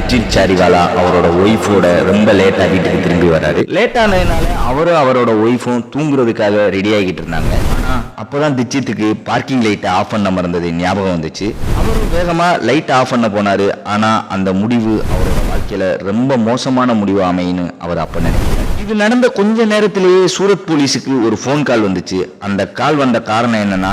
திக்ஜித் சாரிவாலா அவரோட ஒய்ஃபோட ரொம்ப லேட்டா வீட்டுக்கு திரும்பி வராரு. லேட்டானதுனால அவரும் அவரோட ஒய்ஃபும் தூங்குறதுக்காக ரெடி ஆகிட்டு இருந்தாங்க. ஆனா அப்பதான் திக்ஜித்துக்கு பார்க்கிங் லைட்டை ஆஃப் பண்ண மறந்தது ஞாபகம் வந்துச்சு. அவரும் வேகமா லைட் ஆஃப் பண்ண போனாரு. ஆனா அந்த முடிவு அவரோட வாழ்க்கையில ரொம்ப மோசமான முடிவு அமைன்னு அவர் அப்ப நினைக்கிறார். இது நடந்த கொஞ்ச நேரத்திலேயே சூரத் போலீஸுக்கு ஒரு போன் கால் வந்துச்சு. அந்த கால் வந்த காரணம் என்னன்னா,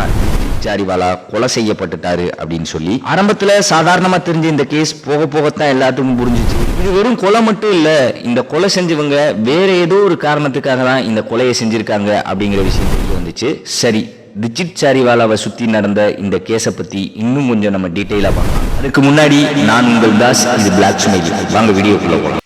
சாரிவாலா கொலை செய்யப்பட்டுட்டாரு அப்படின்னு சொல்லி. ஆரம்பத்துல சாதாரணமா தெரிஞ்ச இந்த கேஸ் போக போகத்தான் எல்லாத்துக்கும் புரிஞ்சிச்சு. இது வெறும் கொலை மட்டும் இல்ல, இந்த கொலை செஞ்சவங்க வேற ஏதோ ஒரு காரணத்துக்காக தான் இந்த கொலையை செஞ்சிருக்காங்க அப்படிங்கிற விஷயம் தெரிய வந்துச்சு. சரி, திக்ஜித் சாரிவாலாவை சுத்தி நடந்த இந்த கேஸை பத்தி இன்னும் கொஞ்சம் நம்ம டீட்டெயிலா பார்க்கலாம். அதுக்கு முன்னாடி நான் உங்கள் தாஸ், இது பிளாக் ஸ்மைலி. வாங்க வீடியோக்குள்ள போகலாம்.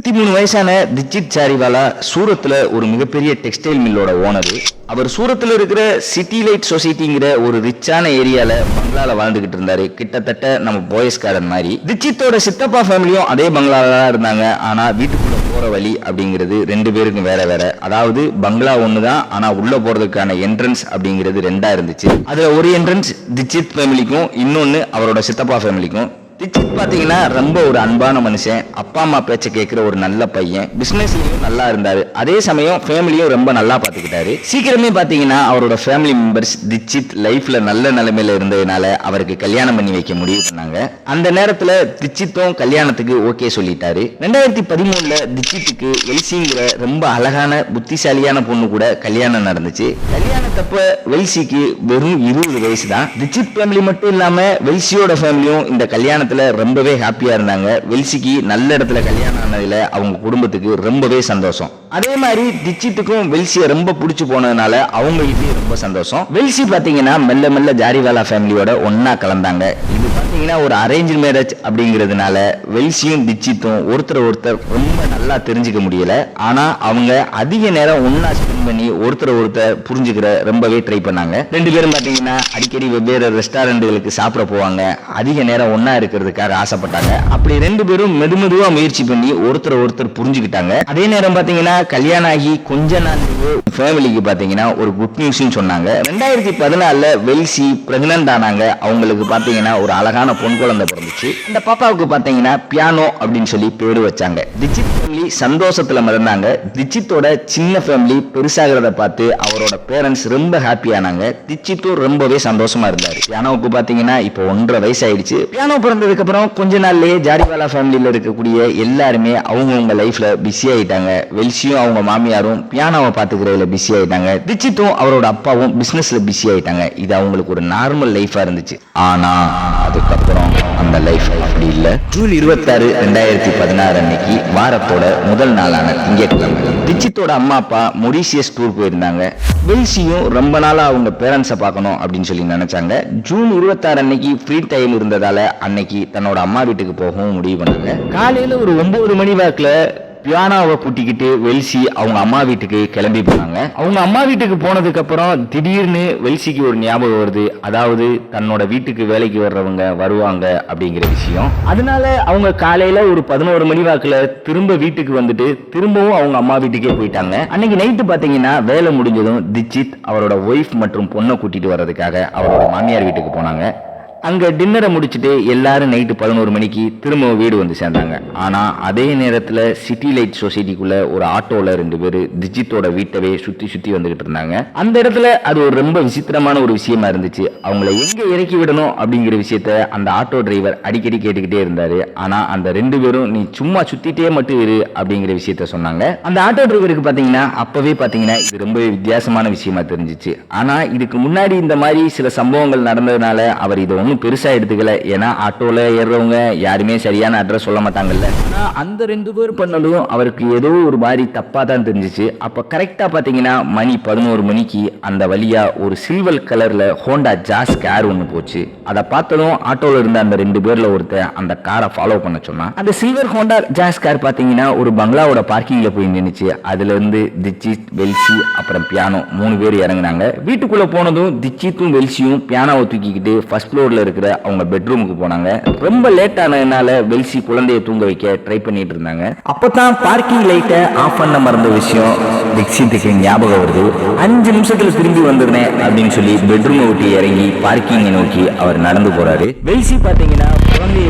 23 வயசான திக்ஜித் சாரிவாலா சூரத்தில் ஒரு மிகப்பெரிய டெக்ஸ்டைல் மில்லோட ஓனர். அவர் சூரத்தில் இருக்கிற சிட்டி லைட் சொசைட்டிங்கிற ஒரு ரிச்சான ஏரியால பங்களால வாழ்ந்துகிட்டு இருந்தாரு. கிட்டத்தட்ட நம்ம போயஸ் கார்டன் மாதிரி. திக்ஜித்தோட சித்தப்பா ஃபேமிலியும் அதே பங்களால தான் இருந்தாங்க. ஆனா வீட்டுக்குள்ள போற வழி அப்படிங்கிறது ரெண்டு பேருக்கும் வேற வேற. அதாவது பங்களா ஒண்ணுதான், ஆனா உள்ள போறதுக்கான என்ட்ரன்ஸ் அப்படிங்கிறது ரெண்டா இருந்துச்சு. அதுல ஒரு என்ட்ரன்ஸ் திக்ஜித் ஃபேமிலிக்கும், இன்னொன்னு அவரோட சித்தப்பா ஃபேமிலிக்கும். திக்ஜித் பாத்தீங்கன்னா ரொம்ப ஒரு அன்பான மனுஷன், அப்பா அம்மா பேச்ச கேட்கிற ஒரு நல்ல பையன், பிசினஸ்லயும் நல்லா இருந்தாரு. அதே சமயம் ஃபேமிலியும் ரொம்ப நல்லா பாத்துக்கிட்டாரு. சீக்கிரமே பாத்தீங்கன்னா அவரோட ஃபேமிலி மெம்பர்ஸ் திக்ஜித் லைஃப்ல நல்ல நிலைமையில இருந்ததுனால அவருக்கு கல்யாணம் பண்ணி வைக்க முடிவு பண்ணாங்க. அந்த நேரத்துல திக்ஜித்தும் கல்யாணத்துக்கு ஓகே சொல்லிட்டாரு. 2013ல திக்ஜித்துக்கு வெல்சிங்கிற ரொம்ப அழகான புத்திசாலியான பொண்ணு கூட கல்யாணம் நடந்துச்சு. கல்யாணத்தப்ப வெல்சிக்கு வெறும் 20 வயசு தான். திக்ஜித் ஃபேமிலி மட்டும் இல்லாம வெல்சியோட ஃபேமிலியும் இந்த கல்யாணம் ரொம்பவே ஹாப்பியா இருந்தாங்க. வெல்சிக்கு நல்ல இடத்துல கல்யாணம் ஆனதுல அவங்க குடும்பத்துக்கு ரொம்பவே சந்தோஷம். அதே மாதிரி திக்ஜித்துக்கும் வெல்சியை ரொம்ப பிடிச்சு போனதுனால அவங்க வீட்லயும் ரொம்ப சந்தோஷம். வெல்சி பாத்தீங்கன்னா மெல்ல மெல்ல ஜாரிவாலா ஃபேமிலியோட ஒன்னா கலந்தாங்க. இது பாத்தீங்கன்னா ஒரு அரேஞ்ச் மேரேஜ் அப்படிங்கிறதுனால வெல்சியும் திக்ஜித்தும் ஒருத்தர் ரொம்ப நல்லா தெரிஞ்சுக்க முடியல. ஆனா அவங்க அதிக நேரம் ஒன்னா ஸ்பெண்ட் பண்ணி ஒருத்தர் புரிஞ்சுக்கிற ரொம்பவே ட்ரை பண்ணாங்க. ரெண்டு பேரும் பாத்தீங்கன்னா அடிக்கடி வெவ்வேறு ரெஸ்டாரண்ட்களுக்கு சாப்பிட போவாங்க. அதிக நேரம் ஒன்னா இருக்கிறதுக்காக ஆசைப்பட்டாங்க. அப்படி ரெண்டு பேரும் மெதுமெதுவா முயற்சி பண்ணி ஒருத்தர் புரிஞ்சுக்கிட்டாங்க. அதே நேரம் பாத்தீங்கன்னா கல்யாணம் ஆகி கொஞ்ச நாள் ஃபேமிலிக்கு பாத்தீங்கன்னா ஒரு குட் நியூஸ் சொன்னாங்க. 2014ல வெல்சி பிரெக்னன்ட் ஆனாங்க. அவங்களுக்கு பாத்தீங்கன்னா ஒரு அழகான பொன் குழந்தை பிறந்துச்சு. இந்த பாப்பாவுக்கு பாத்தீங்கன்னா பியானோ அப்படின்னு சொல்லி பேரு வச்சாங்க. திக்ஜித் ஃபேமிலி சந்தோஷத்துல மறந்தாங்க. திக்ஜித்தோட சின்ன ஃபேமிலி பெருசாகிறத பார்த்து அவரோட பேரண்ட்ஸ் ரொம்ப ஹாப்பி ஆனாங்க. திக்ஜித்தும் ரொம்பவே சந்தோஷமா இருந்தாரு. பியானோவுக்கு பாத்தீங்கன்னா இப்போ 1.5 வயசு ஆயிடுச்சு. பியானோ பிறந்ததுக்கு அப்புறம் கொஞ்ச நாள்லயே ஜாரிவாலா ஃபேமிலியில இருக்கக்கூடிய எல்லாருமே அவங்கவுங்க லைஃப்ல பிஸி ஆயிட்டாங்க. வெல்சியும் அவங்க மாமியாரும் பியானோவை பாத்துக்கிறதுல பிஸி ஆயிட்டாங்க. திக்ஜித்தும் அவரோட அப்பாவும் பிசினஸ்ல பிஸி ஆயிட்டாங்க. இது அவங்களுக்கு ஒரு நார்மல் லைஃபா இருந்துச்சு. ஆனா அதுக்கப்புறம் அந்த லைஃப் அப்படி இல்ல. ஜூன் 26, 2016 அன்னைக்கு வாரத்தோட முதல் நாளான திங்கட்கிழமை திக்ஜித்தோட அம்மா அப்பா மொரீஷியஸ் டூர் போயிருந்தாங்க. வெல்சியும் ரொம்ப நாளா அவங்க பேரண்ட்ஸை பார்க்கணும் அப்படின்னு சொல்லி நினைச்சாங்க. ஜூன் 26 அன்னைக்கு ஃப்ரீ டைம் இருந்ததால அன்னைக்கு தன்னோட அம்மா வீட்டுக்கு போகவும் முடிவு பண்ணாங்க. காலையில ஒரு 9 மணி வாக்குல பியானோவை கூட்டிக்கிட்டு வெல்சி அவங்க அம்மா வீட்டுக்கு கிளம்பி போனாங்க. அவங்க அம்மா வீட்டுக்கு போனதுக்கு அப்புறம் திடீர்னு வெல்சிக்கு ஒரு ஞாபகம் வருது. அதாவது தன்னோட வீட்டுக்கு வேலைக்கு வர்றவங்க வருவாங்க அப்படிங்கிற விஷயம். அதனால அவங்க காலையில ஒரு 11 மணி வாக்குல திரும்ப வீட்டுக்கு வந்துட்டு திரும்பவும் அவங்க அம்மா வீட்டுக்கே போயிட்டாங்க. அன்னைக்கு நைட்டு பாத்தீங்கன்னா வேலை முடிஞ்சதும் திக்ஜித் அவரோட ஒய்ஃப் மற்றும் பொண்ணை கூட்டிட்டு வர்றதுக்காக அவரோட மாமியார் வீட்டுக்கு போனாங்க. அங்க டின்னரை முடிச்சுட்டு எல்லாரும் நைட்டு 11 மணிக்கு திரும்ப வீடு வந்து சேர்ந்தாங்க. ஆனா அதே நேரத்துல சிட்டி லைட் சொசைட்டிக்குள்ள ஒரு ஆட்டோல 2 பேரு திக்ஜித்தோட வீட்டவே சுத்தி வந்துகிட்டு இருந்தாங்க. அந்த இடத்துல அது ஒரு ரொம்ப விசித்திரமான ஒரு விஷயமா இருந்துச்சு. அவங்கள எங்க இறக்கி விடணும் அப்படிங்கிற விஷயத்த அந்த ஆட்டோ டிரைவர் அடிக்கடி கேட்டுக்கிட்டே இருந்தாரு. ஆனா அந்த 2 பேரும் நீ சும்மா சுத்திட்டே மட்டும் இரு அப்படிங்கிற விஷயத்த சொன்னாங்க. அந்த ஆட்டோ டிரைவருக்கு பாத்தீங்கன்னா அப்பவே பாத்தீங்கன்னா இது ரொம்ப வித்தியாசமான விஷயமா தெரிஞ்சிச்சு. ஆனா இதுக்கு முன்னாடி இந்த மாதிரி சில சம்பவங்கள் நடந்ததுனால அவர் இதை ஒன்றும் பெருசா எடுத்துக்கல. ஏன்னா ஆட்டோல ஏறுறவங்க யாருமே சரியான அட்ரஸ் சொல்ல மாட்டாங்கல்ல. ஆனா அந்த 2 பேர் பண்ணதும் அவருக்கு ஏதோ ஒரு மாதிரி தப்பா தான் தெரிஞ்சிச்சு. அப்ப கரெக்டா பாத்தீங்கன்னா மணி 11 மணிக்கு அந்த வழியா ஒரு சில்வர் கலர்ல ஹோண்டா ஜாஸ் கார் ஒண்ணு போச்சு. அதை பார்த்ததும் ஆட்டோல இருந்த அந்த 2 பேர்ல ஒருத்தன் அந்த காரை ஃபாலோ பண்ண சொன்னா. அந்த சில்வர் ஹோண்டா ஜாஸ் கார் பாத்தீங்கன்னா ஒரு பங்களாவோட பார்க்கிங்ல போய் நின்னுச்சு. அதுல இருந்து திக்ஜித், வெல்சி அப்புறம் பியானோ 3 பேர் இறங்கினாங்க. வீட்டுக்குள்ள போனதும் திக்ஜித்தும் வெல்சியும் பியானோவை தூக்கிக்கிட்டு ஃபர்ஸ்ட் ஃப்ளோர்ல இருக்கிற அவங்க பெட்ரூமுக்கு போனாங்க. ரொம்ப லேட் ஆனதுனால வெல்சி குழந்தைய தூங்க வைக்க ட்ரை பண்ணிட்டு இருந்தாங்க. அப்பதான் பார்க்கிங் லைட்டை ஆஃப் பண்ண மறந்த விஷயம் திக்ஜித்துக்கு ஞாபகம் வருது. 5 நிமிஷத்துல திரும்பி வந்துடுறேன் அப்படின்னு சொல்லி பெட்ரூமை விட்டு இறங்கி பார்க்கிங்கை நோக்கி அவர் நடந்து போறாரு. வெல்சி பாத்தீங்கன்னா குழந்தைய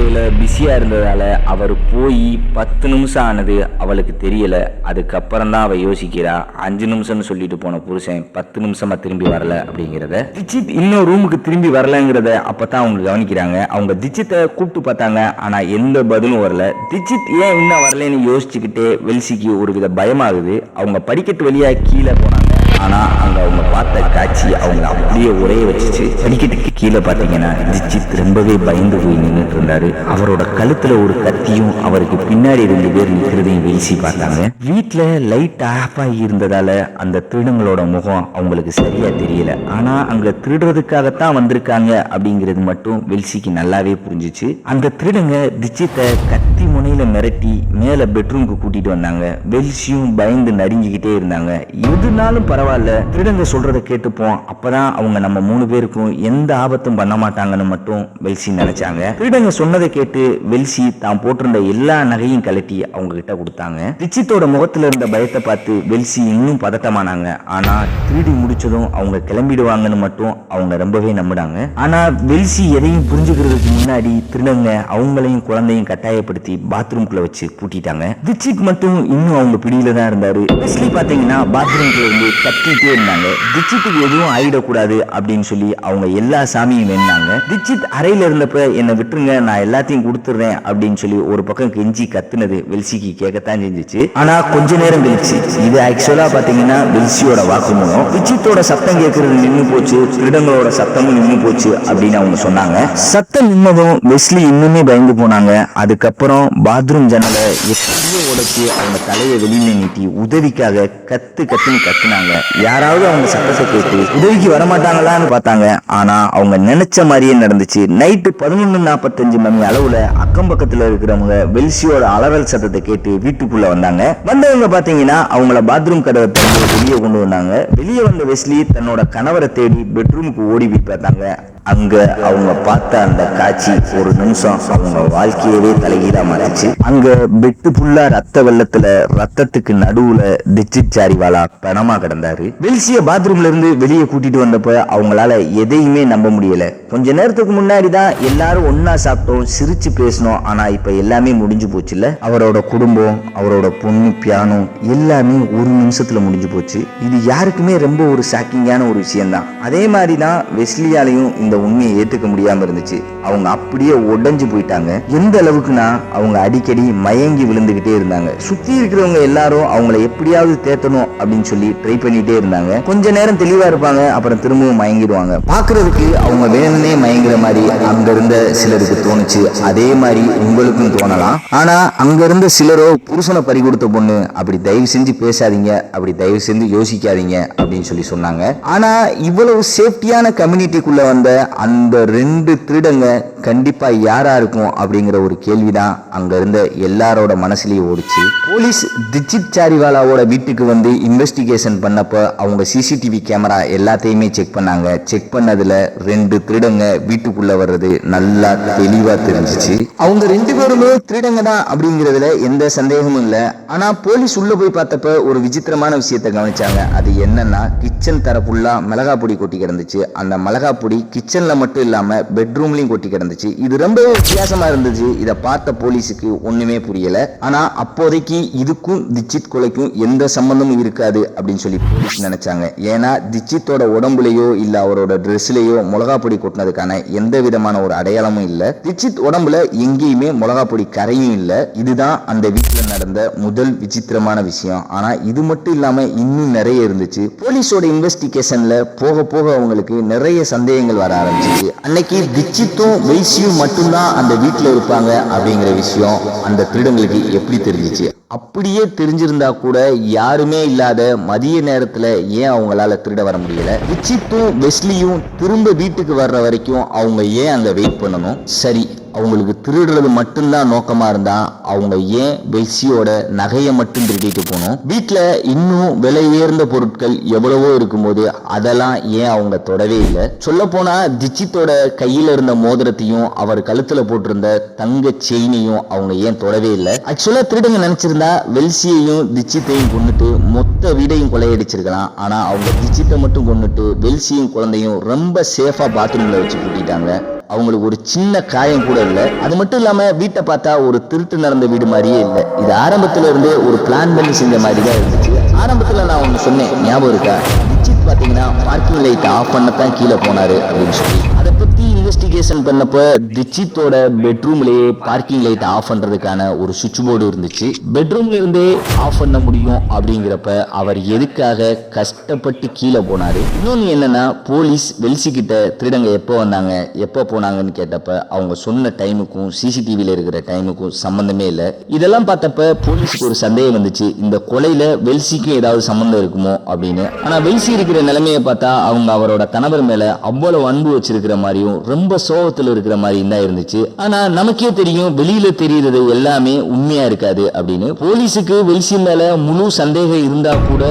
வேலையில் பிஸியாக இருந்ததால் அவர் போய் 10 நிமிஷம் ஆனது அவளுக்கு தெரியல. அதுக்கப்புறம் தான் அவள் யோசிக்கிறா, 5 நிமிஷம்னு சொல்லிட்டு போன புருஷன் 10 நிமிஷமா திரும்பி வரல அப்படிங்கிறத. திச்சித் இன்னும் ரூமுக்கு திரும்பி வரலங்கிறத அப்பதான் அவங்க கவனிக்கிறாங்க. அவங்க திச்சித்தை கூப்பிட்டு பார்த்தாங்க, ஆனா எந்த பதிலும் வரல. திச்சித் ஏன் இன்னும் வரலன்னு யோசிச்சுக்கிட்டே வெல்சிக்கு ஒரு வித பயமாகுது. அவங்க படிக்கட்டு வழியா கீழே போனாங்க. ஆனா அங்க அவங்க பார்த்த காட்சி அவங்களை அப்படியே உரைய வச்சுச்சு. படிக்கட்டுக்கு கீழே பார்த்தீங்கன்னா திச்சித் ரொம்பவே பயந்து போய் நின்றுட்டு இருந்தாரு. அவரோட கழுத்துல ஒரு கத்தியும் அவருக்கு பின்னாடி 2 பேர் நிற்கிறதையும் வீசி பார்த்தாங்க. வீட்டுல லைட் ஆஃப் ஆகி இருந்ததால அந்த திருடங்களோட முகம் அவங்களுக்கு சரியா தெரியல. ஆனா அங்க திருடுறதுக்காகத்தான் வந்திருக்காங்க அப்படிங்கிறது மட்டும் வெல்சிக்கு நல்லாவே புரிஞ்சிச்சு. அந்த திருடங்க திச்சித்தை கத்தி முனையில மிரட்டி மேல பெட்ரூமுக்கு கூட்டிட்டு வந்தாங்க. வெல்சியும் பயந்து நடுங்கிக்கிட்டே இருந்தாங்க. எதுனாலும் பரவாயில்ல, திருடங்க சொல்றத கேட்டுப்போம், அப்பதான் அவங்க நம்ம 3 பேருக்கும் எந்த ஆபத்தும் பண்ண மாட்டாங்கன்னு மட்டும் வெல்சி நினைச்சாங்க. திருடங்க சொன்னதை கேட்டு வெல்சி தான் போட்டிருந்த எல்லா நகையும் கலட்டி அவங்க கிட்ட கொடுத்தாங்க. திச்சித்தோட முகத்துல இருந்த பயத்தை பார்த்து வெல்சி இன்னும் பதட்டமானாங்க. ஆனா திருடி முடிச்சதும் அவங்க கிளம்பிடுவாங்கன்னு மட்டும் அவங்க ரொம்பவே நம்பினாங்க. ஆனா வெல்சி எதையும் புரிஞ்சுக்கிறதுக்கு முன்னாடி திருடங்க அவங்களையும் குழந்தையும் கட்டாயப்படுத்தி பாத்ரூம்குள்ள வச்சு பூட்டிட்டாங்க. திச்சித் மட்டும் இன்னும் அவங்க பிடியில தான் இருந்தாரு. வெஸ்லி பாத்தீங்கன்னா பாத்ரூம்குள்ள இருந்து கத்திட்டே இருந்தாங்க. திச்சித்துக்கு எதுவும் ஆயிடக்கூடாது அப்படின்னு சொல்லி அவங்க எல்லா சாமியும் வேணாங்க. திச்சித் அறையில இருந்தப்ப என்னை விட்டுருங்க, நான் எல்லாத்தையும் கொடுத்துறேன் அப்படின்னு சொல்லி ஒரு பக்கம் கெஞ்சி கத்துனது வெல்சிக்கு கேட்கத்தான் செஞ்சிச்சு. ஆனா கொஞ்ச நேரம் கழிச்சு, இது ஆக்சுவலா பாத்தீங்கன்னா வெல்சியோட வாக்குமூலம், திச்சித்தோட சத்தம் கேட்கறது நின்று போச்சு, திருடங்களோட சத்தமும் நின்று போச்சு அப்படின்னு அவங்க சொன்னாங்க. சத்தம் நின்னதும் வெஸ்லி இன்னுமே பயந்து போனாங்க. அதுக்கப்புறம் பாத்ரூம் ஜன்னலை எப்படியோ உடைச்சு அவங்க தலையை வெளியில நீட்டி உதவிக்காக கத்துன்னு கத்துனாங்க. யாராவது அவங்க சத்தத்தை கேட்டு உதவிக்கு வரமாட்டாங்களான்னு பார்த்தாங்க. ஆனா அவங்க நினைச்ச மாதிரியே நடந்துச்சு. நைட்டு 11:45 மணி அளவுல அக்கம் பக்கத்துல இருக்கிறவங்க வெல்சியோட அலறல் சத்தத்தை கேட்டு வீட்டுக்குள்ள வந்தாங்க. வந்தவங்க பாத்தீங்கன்னா அவங்கள பாத்ரூம் கதவை திறந்து வெளியே கொண்டு வந்தாங்க. வெளியே வந்த வெஸ்லி தன்னோட கணவரை தேடி பெட்ரூமுக்கு ஓடி போய் பார்த்தாங்க. அங்க அவங்க பார்த்த அந்த காட்சி ஒரு நிமிஷம் அவங்க வாழ்க்கையவே தலைகீழா மாறிச்சு. அங்க பெட்டு ஃபுல்லா ரத்த வெள்ளத்துல ரத்தத்துக்கு நடுவுல திச்சித் சாரிவாலா பணமா கிடந்தாரு. வெல்சிய பாத்ரூம்ல இருந்து வெளியே கூட்டிட்டு வந்தப்ப அவங்களால எதையுமே நம்ப முடியல. கொஞ்ச நேரத்துக்கு முன்னாடி தான் எல்லாரும் ஒன்னா சாப்பிட்டோம், சிரிச்சு பேசணும், ஆனா இப்ப எல்லாமே முடிஞ்சு போச்சு இல்ல. அவரோட குடும்பம், அவரோட பொண்ணு, பியானோ எல்லாமே ஒரு நிமிஷத்துல முடிஞ்சு போச்சு. இது யாருக்குமே ரொம்ப ஒரு ஷாக்கிங்கான ஒரு விஷயம் தான். அதே மாதிரிதான் வெஸ்லியாலையும் இந்த உண்மையை ஏத்துக்க முடியாம இருந்துச்சு. அவங்க அப்படியே உடைஞ்சு போயிட்டாங்க. எந்த அளவுக்குன்னா அவங்க அடிக்கடி மயங்கி விழுந்துகிட்டே இருந்தாங்க. சுத்தி இருக்கிறவங்க எல்லாரும் அவங்கள எப்படியாவது தேத்தணும் அப்படின்னு சொல்லி ட்ரை பண்ணிட்டே இருந்தாங்க. கொஞ்ச நேரம் தெளிவா இருப்பாங்க, அப்புறம் திரும்பவும் மயங்கிடுவாங்க. பாக்குறதுக்கு அவங்க வேணும்னே மயங்குற மாதிரி அங்க இருந்த சிலருக்கு தோணுச்சு. அதே மாதிரி உங்களுக்கும் தோணலாம். ஆனா அங்க இருந்த சிலரோ புருஷனை பறி கொடுத்த பொண்ணு, அப்படி தயவு செஞ்சு பேசாதீங்க, அப்படி தயவு செஞ்சு யோசிக்காதீங்க அப்படின்னு சொல்லி சொன்னாங்க. ஆனா இவ்வளவு சேஃப்டியான கம்யூனிட்டிக்குள்ள வந்த அந்த 2 திருடங்க கண்டிப்பா யாரா இருக்கும் அப்படிங்கிற ஒரு கேள்விதான் அங்க இருந்த எல்லாரோட மனசுலயே ஓடிச்சு. போலீஸ் திச்சித் சாரிவாலாவோட வீட்டுக்கு வந்து இன்வெஸ்டிகேஷன் பண்ணப்ப அவங்க சிசிடிவி கேமரா எல்லாத்தையுமே செக் பண்ணாங்க. செக் பண்ணதுல 2 திருடங்க வீட்டுக்குள்ள வர்றது நல்லா தெளிவா தெரிஞ்சிச்சு. அவங்க 2 பேருமே திருடங்க தான் அப்படிங்கிறதுல எந்த சந்தேகமும் இல்ல. ஆனா போலீஸ் உள்ள போய் பார்த்தப்ப ஒரு விசித்திரமான விஷயத்தை கவனிச்சாங்க. அது என்னன்னா, கிச்சன் தர ஃபுல்லா மிளகா பொடி கொட்டி கிடந்துச்சு. அந்த மிளகா பொடி கிச்சன்ல மட்டும் இல்லாம பெட்ரூம்லயும் கொட்டி கிடந்துச்சு. இது ரொம்பவே வித்தியாசமா இருந்துச்சு. இத பார்த்த போலீஸுக்கு ஒண்ணுமே புரியல. ஆனா அப்போதைக்கு இதுக்கும் திச்சித் கொலைக்கும் எந்த சம்பந்தமும் இருக்காது அப்படின்னு சொல்லி போலீஸ் நினைச்சாங்க. ஏன்னா திச்சித்தோட உடம்புலயோ இல்ல அவரோட ட்ரெஸ்லயோ மிளகா பொடி கொட்டினதுக்கான எந்த விதமான ஒரு அடையாளமும் இல்ல. திச்சித் உடம்புல எங்கேயுமே மிளகா பொடி கரையும் இல்ல. இதுதான் அந்த வீட்டுல நடந்த முதல் விசித்திரமான விஷயம். ஆனா இது மட்டும் இல்லாம இன்னும் நிறைய இருந்துச்சு. போலீஸோட இன்வெஸ்டிகேஷன்ல போக போக அவங்களுக்கு நிறைய சந்தேகங்கள் வர ஆரம்பிச்சிச்சு. அன்னைக்கு திச்சித்தும் வெல்சியும் மட்டும்தான் அந்த வீட்டுல இருப்பாங்க அப்படிங்கிற விஷயம் அந்த திருடங்களுக்கு எப்படி தெரிஞ்சிச்சு? அப்படியே தெரிஞ்சிருந்தா கூட யாருமே இல்லாத மதிய நேரத்துல ஏன் அவங்களால திருட வர முடியல? திச்சித்தும் வெஸ்லியும் திரும்ப வீட்டுக்கு வர்ற வரைக்கும் அவங்க ஏன் அங்க வெயிட் பண்ணணும்? சரி, அவங்களுக்கு திருடுறது மட்டும்தான் நோக்கமா இருந்தா அவங்க ஏன் வெல்சியோட நகையை மட்டும் திருடிட்டு போகணும்? வீட்டுல இன்னும் விலை உயர்ந்த பொருட்கள் எவ்வளவோ இருக்கும்போது அதெல்லாம் ஏன் அவங்க தொடவே இல்லை? சொல்ல போனா திச்சித்தோட கையில இருந்த மோதிரத்தையும் அவர் கழுத்துல போட்டிருந்த தங்க செயினையும் அவங்க ஏன் தொடவே இல்லை? ஆக்சுவலா திருடுங்க நினைச்சிருந்தா வெல்சியையும் திச்சித்தையும் கொண்டுட்டு மொத்த வீடையும் கொள்ளையடிச்சிருக்கலாம். ஆனா அவங்க திச்சித்தை மட்டும் கொண்டுட்டு வெல்சியும் குழந்தையும் ரொம்ப சேஃபா பாத்ரூம்ல வச்சு பூட்டிட்டாங்க. அவங்களுக்கு ஒரு சின்ன காயம் கூட இல்லை. அது மட்டும் இல்லாம வீட்டை பார்த்தா ஒரு திருட்டு நடந்த வீடு மாதிரியே இல்லை. இது ஆரம்பத்துல இருந்தே ஒரு பிளான் பண்ணி செஞ்ச மாதிரி தான் இருந்துச்சு. ஆரம்பத்துல நான் ஒன்று சொன்னேன், ஞாபகம் இருக்கா? நிச்சித் பாத்தீங்கன்னா பார்க்கிங் லைட் ஆஃப் பண்ணத்தான் கீழே போனாரு அப்படின்னு சொல்லி. அதை பத்தி இன்வெஸ்டிகேஷன் பண்ணப்ப டிச்சித்தோட பெட்ரூம்லயே பார்க்கிங் லைட் ஆஃப் பண்றதுக்கான ஒரு சுவிட்ச் போர்டு இருந்துச்சு. பெட்ரூம்ல இருந்தே ஆஃப் பண்ண முடியும் அப்படிங்கிறப்ப அவர் எதுக்காக கஷ்டப்பட்டு கீழே போனாரு? இன்னொன்னு என்னன்னா, போலீஸ் வெல்சி கிட்ட திருடங்க எப்போ வந்தாங்க எப்போ போனாங்கன்னு கேட்டப்ப அவங்க சொன்ன டைமுக்கும் சிசிடிவில இருக்கிற டைமுக்கும் சம்பந்தமே இல்லை. இதெல்லாம் பார்த்தப்ப போலீஸுக்கு ஒரு சந்தேகம் வந்துச்சு, இந்த கொலையில வெல்சிக்கும் ஏதாவது சம்பந்தம் இருக்குமோ அப்படின்னு. ஆனா வெல்சி இருக்கிற நிலைமையை பார்த்தா அவங்க அவரோட கணவர் மேல அவ்வளவு அன்பு வச்சிருக்கிற மாதிரியும் ரொம்ப சோகத்துல இருக்கிற மாதிரியும் தான் இருந்துச்சு. ஆனா நமக்கே தெரியும், வெளியில தெரியுறது எல்லாமே உண்மையா இருக்காது அப்படின்னு. போலீஸுக்கு வெல்சி மேல முழு சந்தேகம் இருந்தா கூட,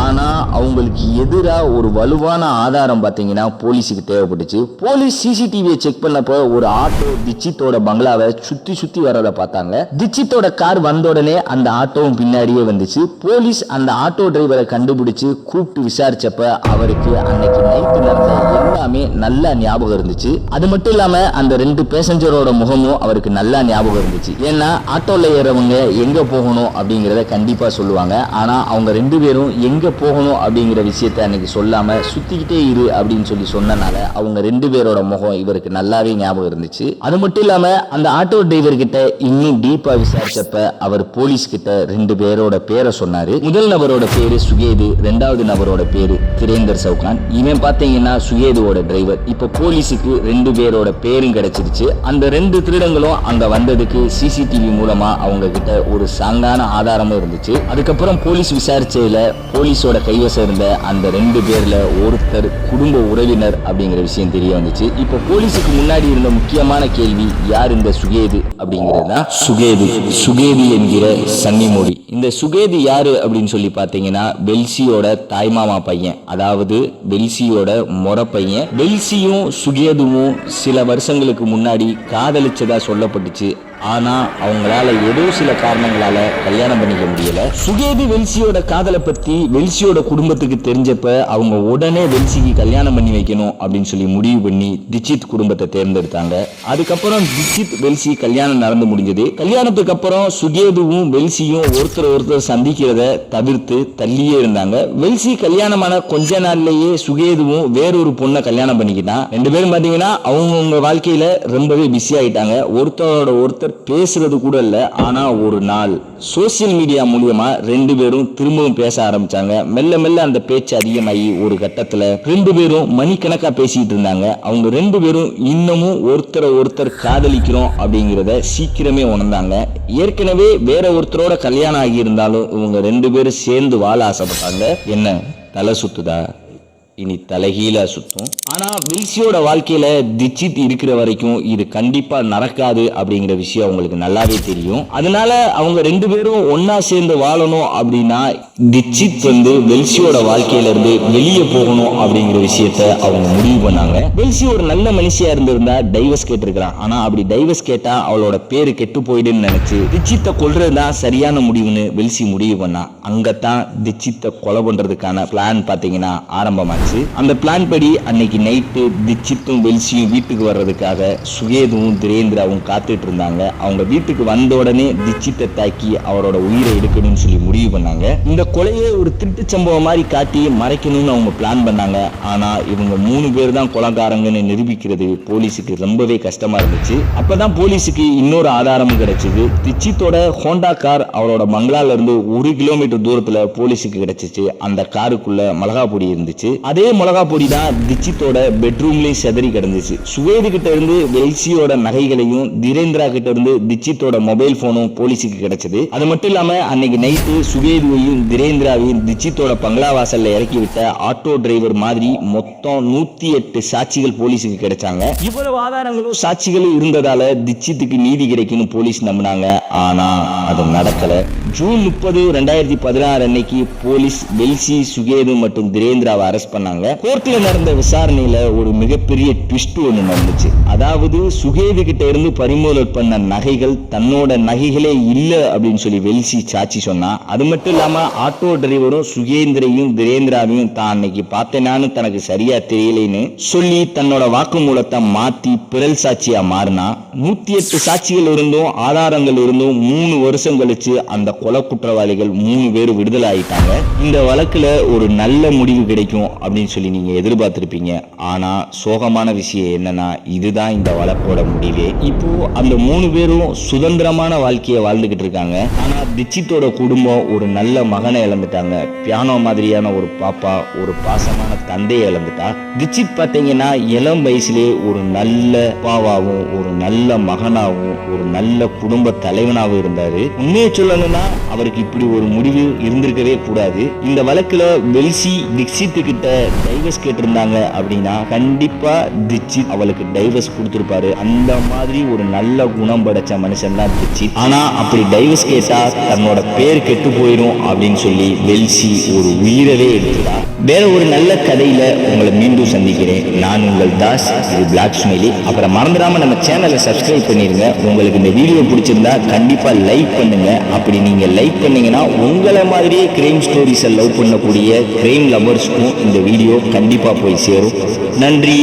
ஆனா அவங்களுக்கு எதிரா ஒரு வலுவான ஆதாரம் பாத்தீங்கன்னா போலீஸுக்கு தேவைப்பட்டுச்சு. போலீஸ் சிசிடிவியை செக் பண்ணப்ப ஒரு ஆட்டோ டிச்சித்தோட பங்களாவை சுத்தி சுத்தி வரத பார்த்தாங்க. டிச்சித்தோட கார் வந்த உடனே அந்த ஆட்டோவும் பின்னாடியே வந்துச்சு. போலீஸ் அந்த ஆட்டோ டிரைவரை கண்டுபிடிச்சு கூப்பிட்டு விசாரிச்சப்ப அவருக்கு அன்னைக்கு நைட்டு நடந்த எல்லாமே நல்லா ஞாபகம் இருந்துச்சு. அது மட்டும் இல்லாம அந்த 2 பேசஞ்சரோட முகமும் அவருக்கு நல்லா ஞாபகம் இருந்துச்சு. ஏன்னா ஆட்டோல ஏறவங்க எங்க போகணும் அப்படிங்கறத கண்டிப்பா சொல்லுவாங்க. ஆனா அவங்க 2 பேரும் எங்க போகணும் அப்படிங்கிற விஷயத்த அன்னைக்கு சொல்லாம சுத்திக்கிட்டே இரு அப்படின்னு சொல்லி சொன்னனால அவங்க 2 பேரோட முகம் இவருக்கு நல்லாவே ஞாபகம் இருந்துச்சு. அது மட்டும் இல்லாம அந்த ஆட்டோ டிரைவர் கிட்ட இன்னும் டீப்பா விசாரிச்சப்ப அவர் போலீஸ் கிட்ட 2 பேரோட பேரை சொன்னாரு. முதல் நபரோட பேரு சுகேது, 2வது நபரோட பேரு திரேந்தர் சவுகான். இவன் பாத்தீங்கன்னா சுகேதுவோட டிரைவர். இப்ப போலீஸுக்கு 2 பேரோட பேரும் கிடைச்சிருச்சு. அந்த 2 திருடங்களும் அங்க வந்ததுக்கு சிசிடிவி மூலமா அவங்க கிட்ட ஒரு சாங்கான ஆதாரமும் இருந்துச்சு. அதுக்கப்புறம் போலீஸ் விசாரிச்சதுல போலீஸோட கைவசம் இருந்த அந்த 2 பேர்ல ஒருத்தர் குடும்ப உறவினர் அப்படிங்கிற விஷயம் தெரிய வந்துச்சு. இப்ப போலீஸுக்கு முன்னாடி இருந்த முக்கியமான கேள்வி, யார் இந்த சுகேது அப்படிங்கிறது தான். சுகேது என்கிற சன்னிமொழி. இந்த சுகேது யாரு அப்படின்னு சொல்லி பாத்தீங்கன்னா வெல்சியோட தாய்மாமா பையன், அதாவது வெல்சியோட மொர பையன். வெல்சியும் சுகேதுவும் சில வருஷங்களுக்கு முன்னாடி காதலிச்சதா சொல்லப்பட்டுச்சு. ஆனா அவங்களால ஏதோ சில காரணங்களால கல்யாணம் பண்ணிக்க முடியல. சுகேது வெல்சியோட காதலை பத்தி வெல்சியோட குடும்பத்துக்கு தெரிஞ்சப்ப அவங்க உடனே வெல்சிக்கு கல்யாணம் பண்ணி வைக்கணும் அப்படின்னு சொல்லி முடிவு பண்ணி டிச்சித் குடும்பத்தை தேர்ந்தெடுத்தாங்க. அதுக்கப்புறம் டிச்சித் வெல்சி கல்யாணம் நடந்து முடிஞ்சது. கல்யாணத்துக்கு அப்புறம் சுகேதுவும் வெல்சியும் ஒருத்தர் சந்திக்கிறத தவிர்த்து தள்ளியே இருந்தாங்க. வெல்சி கல்யாணமான கொஞ்ச நாள்லயே சுகேதுவும் வேறொரு பொண்ணை கல்யாணம் பண்ணிக்கிட்டான். 2 பேரும் பாத்தீங்கன்னா அவங்கவுங்க வாழ்க்கையில ரொம்பவே பிஸி ஆயிட்டாங்க. ஒருத்தரோட ஒருத்தர் பேசுறது கூட இல்ல. ஆனா ஒரு நாள் சோசியல் மீடியா மூலமா 2 பேரும் திரும்பவும் பேச ஆரம்பிச்சாங்க. மெல்ல மெல்ல அந்த பேச்சு அதிகமாகி ஒரு கட்டத்துல 2 பேரும் மணிக்கணக்கா பேசிட்டு இருந்தாங்க. அவங்க 2 பேரும் இன்னமும் ஒருத்தர் காதலிக்கிறோம் அப்படிங்கிறத சீக்கிரமே உணர்ந்தாங்க. ஏற்கனவே வேற ஒருத்தரோட கல்யாணம் ஆகி இருந்தாலும் இவங்க 2 பேரும் சேர்ந்து வாழ ஆசைப்பட்டாங்க. என்ன தலை சுத்துதா? இனி தலைகீழா சுத்தும். ஆனா வெல்சியோட வாழ்க்கையில டிச்சித் இருக்கிற வரைக்கும் இது கண்டிப்பா நடக்காது அப்படிங்கிற விஷயம் அவங்களுக்கு நல்லாவே தெரியும். அதனால அவங்க 2 பேரும் ஒன்னா சேர்ந்து வாழணும் அப்படின்னா டிச்சித் வெல்சியோட வாழ்க்கையில இருந்து வெளியே போகணும் அப்படிங்கிற விஷயத்த அவங்க முடிவு பண்ணாங்க. வெல்சி ஒரு நல்ல மனுஷியா இருந்திருந்தா டைவர்ஸ் கேட்டிருக்கிறான். ஆனா அப்படி டைவர்ஸ் கேட்டா அவளோட பேரு கெட்டு போயிடுன்னு நினைச்சு டிச்சித்தை கொல்றதுதான் சரியான முடிவுன்னு வெல்சி முடிவு பண்ணா. அங்கத்தான் டிச்சித்தை கொலை பண்றதுக்கான பிளான் பாத்தீங்கன்னா ஆரம்பமா. அந்த பிளான் படி அன்னைக்கு நைட்டு டிச்சித்தும் வெல்சியும் வீட்டுக்கு வர்றதுக்காக சுகேதுவும் திரேந்திராவும் காத்துட்டு இருந்தாங்க. அவங்க வீட்டுக்கு வந்த உடனே டிச்சித்தை தாக்கி அவரோட உயிரை எடுக்கணும்னு சொல்லி முடிவு பண்ணாங்க. இந்த கொலையை ஒரு திருட்டு சம்பவம் மாதிரி காட்டி மறைக்கணும்னு அவங்க பிளான் பண்ணாங்க. ஆனா இவங்க 3 பேர் தான் கொலைகாரங்கன்னு நிரூபிக்கிறது போலீஸுக்கு ரொம்பவே கஷ்டமா இருந்துச்சு. அப்பதான் போலீஸுக்கு இன்னொரு ஆதாரமும் கிடைச்சது. டிச்சித்தோட ஹோண்டா கார் அவரோட பங்களால இருந்து 1 கிலோமீட்டர் தூரத்துல போலீஸுக்கு கிடைச்சிச்சு. அந்த காருக்குள்ள மிளகா பொடி இருந்துச்சு. அதே மிளகா பொடி தான் டிச்சித்தோட பெட்ரூம்லயும் செதறி கிடந்துச்சு. சுவேது கிட்ட இருந்து வெல்சியோட நகைகளையும் திரேந்திரா கிட்ட இருந்து டிச்சித்தோட மொபைல் போனும் போலீஸுக்கு கிடைச்சது. அது மட்டும் இல்லாம அன்னைக்கு நைட்டு சுவேதுவையும் திரேந்திராவையும் டிச்சித்தோட பங்களா வாசல்ல இறக்கி விட்ட ஆட்டோ டிரைவர் மாதிரி மொத்தம் 108 சாட்சிகள் போலீஸுக்கு கிடைச்சாங்க. இவ்வளவு ஆதாரங்களும் சாட்சிகளும் இருந்ததால டிச்சித்துக்கு நீதி கிடைக்கும்னு போலீஸ் நம்பினாங்க. ஆனா அது நடக்கல. ஜூன் 30, 2016 அன்னைக்கு போலீஸ் வெல்சி, சுகேது மற்றும் திரேந்திராவை அரெஸ்ட் பண்ணாங்க. பண்ணாங்க. கோர்ட்ல நடந்த விசாரணையில ஒரு மிகப்பெரிய ட்விஸ்ட் ஒன்று நடந்துச்சு. அதாவது சுகேது கிட்ட இருந்து பறிமுதல் பண்ண நகைகள் தன்னோட நகைகளே இல்ல அப்படின்னு சொல்லி வெல்சி சாட்சி சொன்னா. அது மட்டும் இல்லாம ஆட்டோ டிரைவரும் சுகேந்திரையும் திரேந்திராவையும் தான் அன்னைக்கு பார்த்தேனான்னு தனக்கு சரியா தெரியலைன்னு சொல்லி தன்னோட வாக்குமூலத்தை மாத்தி பிறல் சாட்சியா மாறினா. 108 சாட்சிகள் இருந்தும் ஆதாரங்கள் இருந்தும் 3 வருஷம் கழிச்சு அந்த கொலை குற்றவாளிகள் 3 பேர் விடுதலை ஆயிட்டாங்க. இந்த வழக்குல ஒரு நல்ல முடிவு கிடைக்கும் அப்படின்னு சொல்லி நீங்க எதிர்பார்த்திருப்பீங்க. ஆனா சோகமான விஷயம் என்னன்னா இதுதான் இந்த வழக்கோட முடிவே. இப்போ அந்த 3 பேரும் சுதந்திரமான வாழ்க்கையை வாழ்ந்துகிட்டு இருக்காங்க. ஆனா தீட்சித்தோட குடும்பம் ஒரு நல்ல மகனை இழந்துட்டாங்க. பியானோ மாதிரியான ஒரு பாப்பா, ஒரு பாசமான தந்தையை இழந்துட்டா. தீட்சித் பாத்தீங்கன்னா இளம் வயசுலேயே ஒரு நல்ல பாவாவும் ஒரு நல்ல மகனாகவும் ஒரு நல்ல குடும்ப தலைவனாகவும் இருந்தாரு. உண்மையை சொல்லணும்னா அவருக்கு இப்படி ஒரு முடிவு இருந்திருக்கவே கூடாது. இந்த வழக்குல வெல்சி தீட்சித் கிட்ட டைவர்ஸ் கேட்டிருந்தாங்க அப்படின்னா கண்டிப்பா தீட்சித் அவளுக்கு டைவர்ஸ் கொடுத்திருப்பாரு. அந்த மாதிரி ஒரு நல்ல குணம் படைச்ச மனுஷன் தான் தீட்சித். ஆனா அப்படி டைவர்ஸ் கேட்டா தன்னோட பேர் கெட்டு போயிடும் அப்படின்னு சொல்லி வெல்சி ஒரு உயிரவே எடுத்துட்டா. வேற ஒரு நல்ல கதையில உங்களை மீண்டும் சந்திக்கிறேன். நான் உங்கள் தாஸ். இது பிளாக் ஸ்மைலி. அப்புறம் மறந்துடாம நம்ம சேனலை சப்ஸ்கிரைப் பண்ணிருங்க. உங்களுக்கு இந்த வீடியோ பிடிச்சிருந்தா கண்டிப்பா லைக் பண்ணுங்க. அப்படி நீங்க லைக் பண்ணீங்கன்னா உங்களை மாதிரியே கிரைம் ஸ்டோரிஸை லவ் பண்ணக்கூடிய கிரைம் லவர்ஸ்க்கும் இந்த வீடியோ கண்டிப்பா போய் சேரும். நன்றி.